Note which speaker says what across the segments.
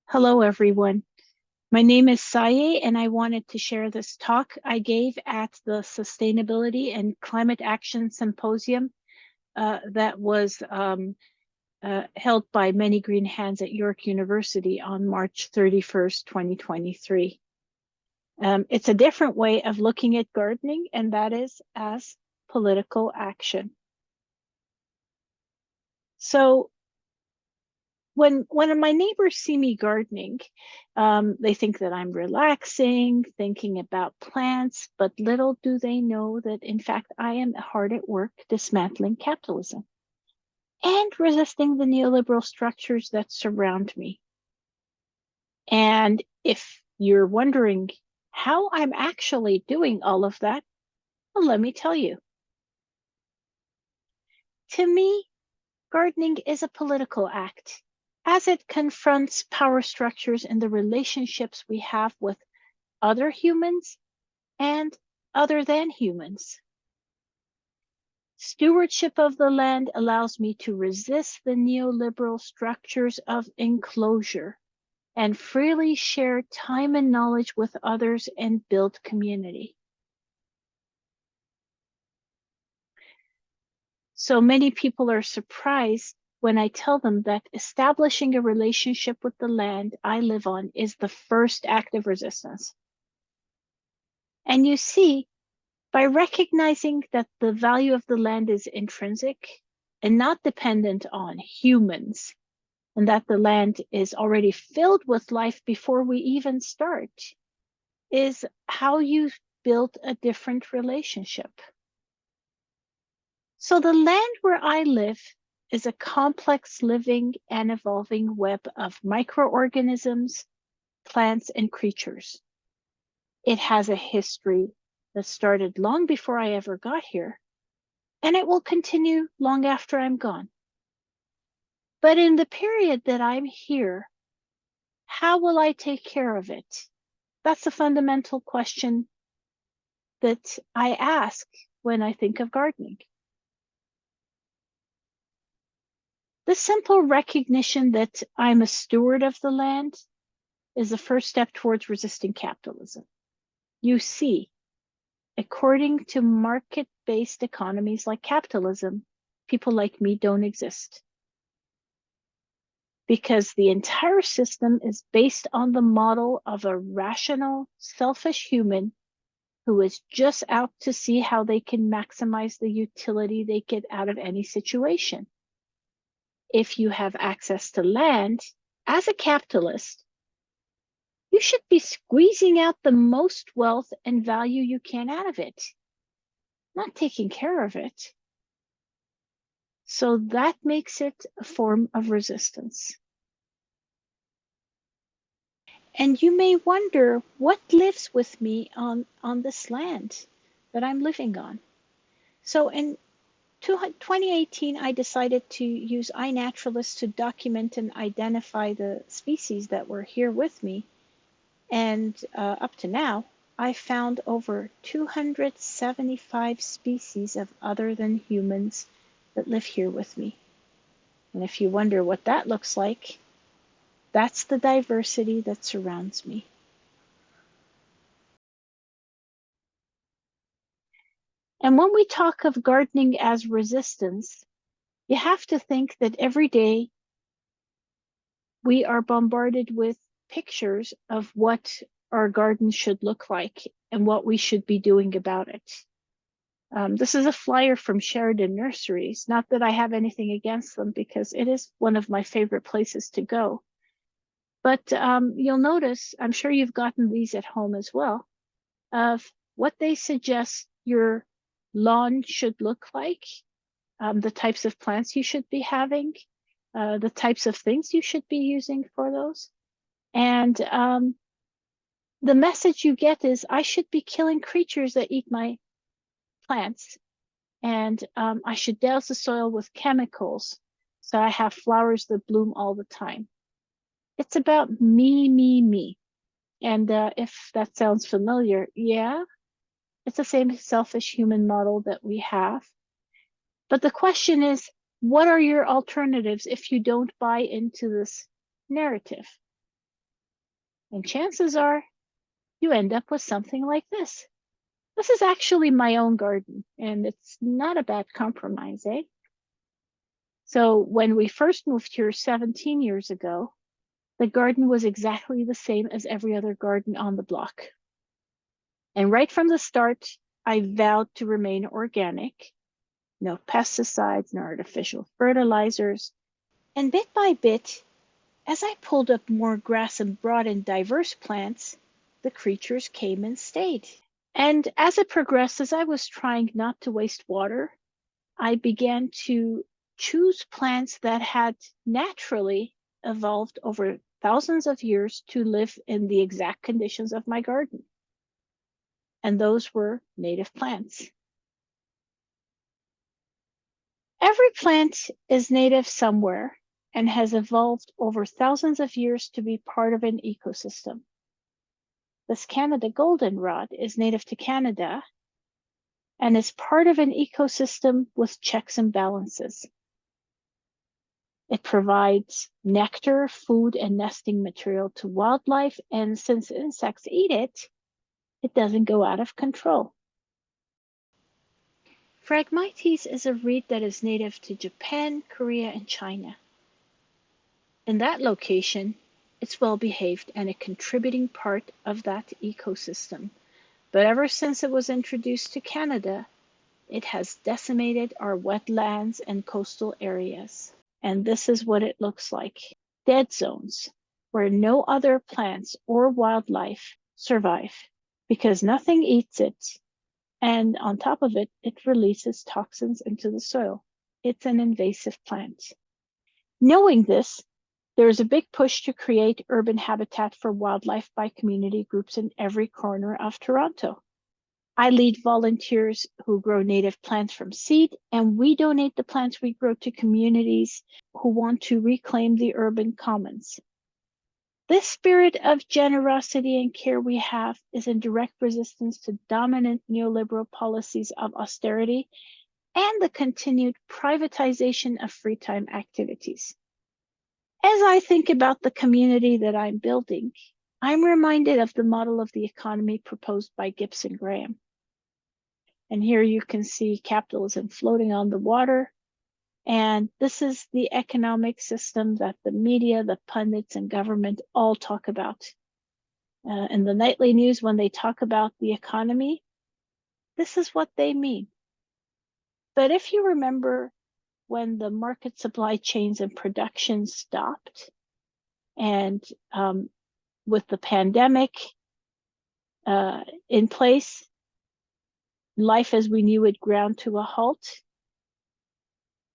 Speaker 1: Hello, everyone. My name is Saye, and I wanted to share this talk I gave at the Sustainability and Climate Action Symposium that was held by many green hands at York University on March 31st, 2023. It's a different way of looking at gardening, and that is as political action. So when my neighbors see me gardening, they think that I'm relaxing, thinking about plants, but little do they know that in fact I am hard at work dismantling capitalism and resisting the neoliberal structures that surround me. And if you're wondering how I'm actually doing all of that, well, let me tell you. To me, gardening is a political act, as it confronts power structures and the relationships we have with other humans and other than humans. Stewardship of the land allows me to resist the neoliberal structures of enclosure and freely share time and knowledge with others and build community. So many people are surprised when I tell them that establishing a relationship with the land I live on is the first act of resistance. And you see, by recognizing that the value of the land is intrinsic and not dependent on humans, and that the land is already filled with life before we even start, is how you build a different relationship. So the land where I live is a complex living and evolving web of microorganisms, plants, and creatures. It has a history that started long before I ever got here, and it will continue long after I'm gone. But in the period that I'm here, how will I take care of it? That's a fundamental question that I ask when I think of gardening. The simple recognition that I'm a steward of the land is the first step towards resisting capitalism. You see, according to market-based economies like capitalism, people like me don't exist. Because the entire system is based on the model of a rational, selfish human who is just out to see how they can maximize the utility they get out of any situation. If you have access to land, as a capitalist, you should be squeezing out the most wealth and value you can out of it, not taking care of it. So that makes it a form of resistance. And you may wonder what lives with me on this land that I'm living on. So in 2018, I decided to use iNaturalist to document and identify the species that were here with me. And up to now, I found over 275 species of other than humans that live here with me. And if you wonder what that looks like, that's the diversity that surrounds me. And when we talk of gardening as resistance, you have to think that every day we are bombarded with pictures of what our garden should look like and what we should be doing about it. This is a flyer from Sheridan Nurseries. Not that I have anything against them because it is one of my favorite places to go. But you'll notice, I'm sure you've gotten these at home as well, of what they suggest your lawn should look like, the types of plants you should be having, the types of things you should be using for those. And the message you get is I should be killing creatures that eat my plants. And I should douse the soil with chemicals so I have flowers that bloom all the time. It's about me, me, me. And if that sounds familiar, yeah, it's the same selfish human model that we have. But the question is, what are your alternatives if you don't buy into this narrative? And chances are you end up with something like this. This is actually my own garden, and it's not a bad compromise, eh? So when we first moved here 17 years ago, the garden was exactly the same as every other garden on the block. And right from the start, I vowed to remain organic, no pesticides, no artificial fertilizers. And bit by bit, as I pulled up more grass and brought in diverse plants, the creatures came and stayed. And as it progressed, as I was trying not to waste water, I began to choose plants that had naturally evolved over thousands of years to live in the exact conditions of my garden. And those were native plants. Every plant is native somewhere and has evolved over thousands of years to be part of an ecosystem. This Canada goldenrod is native to Canada and is part of an ecosystem with checks and balances. It provides nectar, food, and nesting material to wildlife, and since insects eat it, it doesn't go out of control. Phragmites is a reed that is native to Japan, Korea, and China. In that location, it's well behaved and a contributing part of that ecosystem. But ever since it was introduced to Canada, it has decimated our wetlands and coastal areas. And this is what it looks like. Dead zones where no other plants or wildlife survive because nothing eats it. And on top of it, it releases toxins into the soil. It's an invasive plant. Knowing this, there is a big push to create urban habitat for wildlife by community groups in every corner of Toronto. I lead volunteers who grow native plants from seed, and we donate the plants we grow to communities who want to reclaim the urban commons. This spirit of generosity and care we have is in direct resistance to dominant neoliberal policies of austerity and the continued privatization of free time activities. As I think about the community that I'm building, I'm reminded of the model of the economy proposed by Gibson Graham. And here you can see capitalism floating on the water. And this is the economic system that the media, the pundits, and government all talk about. In the nightly news, when they talk about the economy, this is what they mean. But if you remember when the market supply chains and production stopped, and with the pandemic in place, life as we knew it ground to a halt.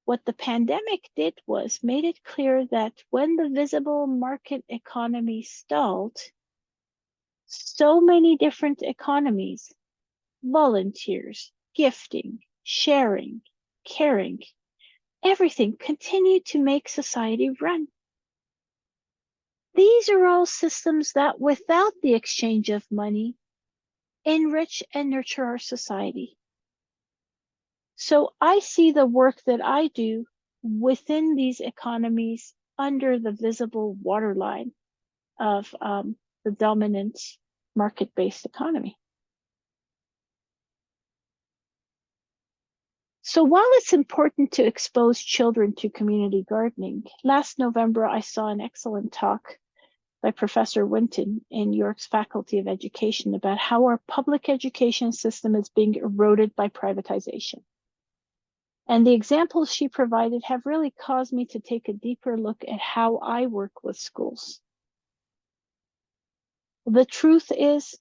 Speaker 1: What the pandemic did was made it clear that when the visible market economy stalled, so many different economies, volunteers, gifting, sharing, caring, everything continued to make society run. These are all systems that, without the exchange of money, enrich and nurture our society. So I see the work that I do within these economies under the visible waterline of the dominant market-based economy. So while it's important to expose children to community gardening, last November I saw an excellent talk by Professor Winton in York's Faculty of Education about how our public education system is being eroded by privatization. And the examples she provided have really caused me to take a deeper look at how I work with schools. The truth is,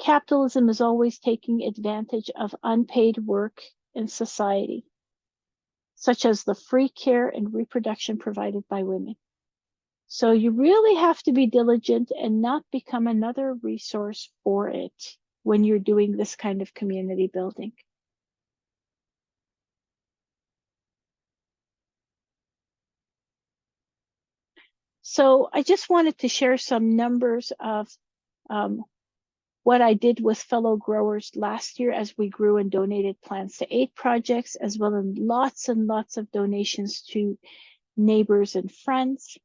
Speaker 1: capitalism is always taking advantage of unpaid work in society, such as the free care and reproduction provided by women. So you really have to be diligent and not become another resource for it when you're doing this kind of community building. So I just wanted to share some numbers of what I did with fellow growers last year as we grew and donated plants to 8 projects, as well as lots and lots of donations to neighbors and friends.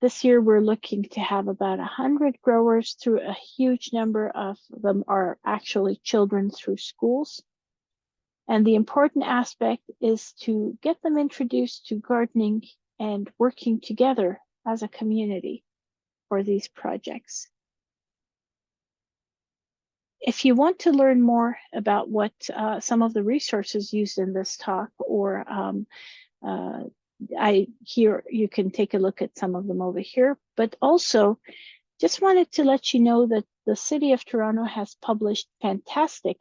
Speaker 1: This year, we're looking to have about 100 growers through a huge number of them are actually children through schools. And the important aspect is to get them introduced to gardening and working together as a community for these projects. If you want to learn more about what some of the resources used in this talk, or you can take a look at some of them over here, but also just wanted to let you know that the City of Toronto has published fantastic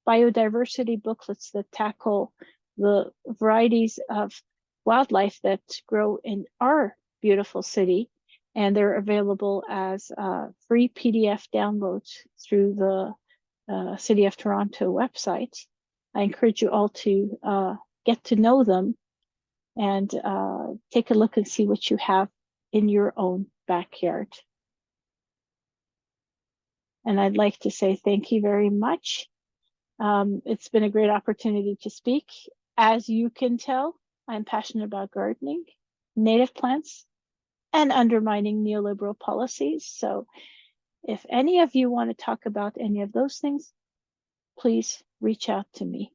Speaker 1: biodiversity booklets that tackle the varieties of wildlife that grow in our beautiful city. And they're available as free PDF downloads through the City of Toronto website. I encourage you all to get to know them and take a look and see what you have in your own backyard. And I'd like to say thank you very much. It's been a great opportunity to speak. As you can tell, I'm passionate about gardening, native plants, and undermining neoliberal policies. So if any of you want to talk about any of those things, please reach out to me.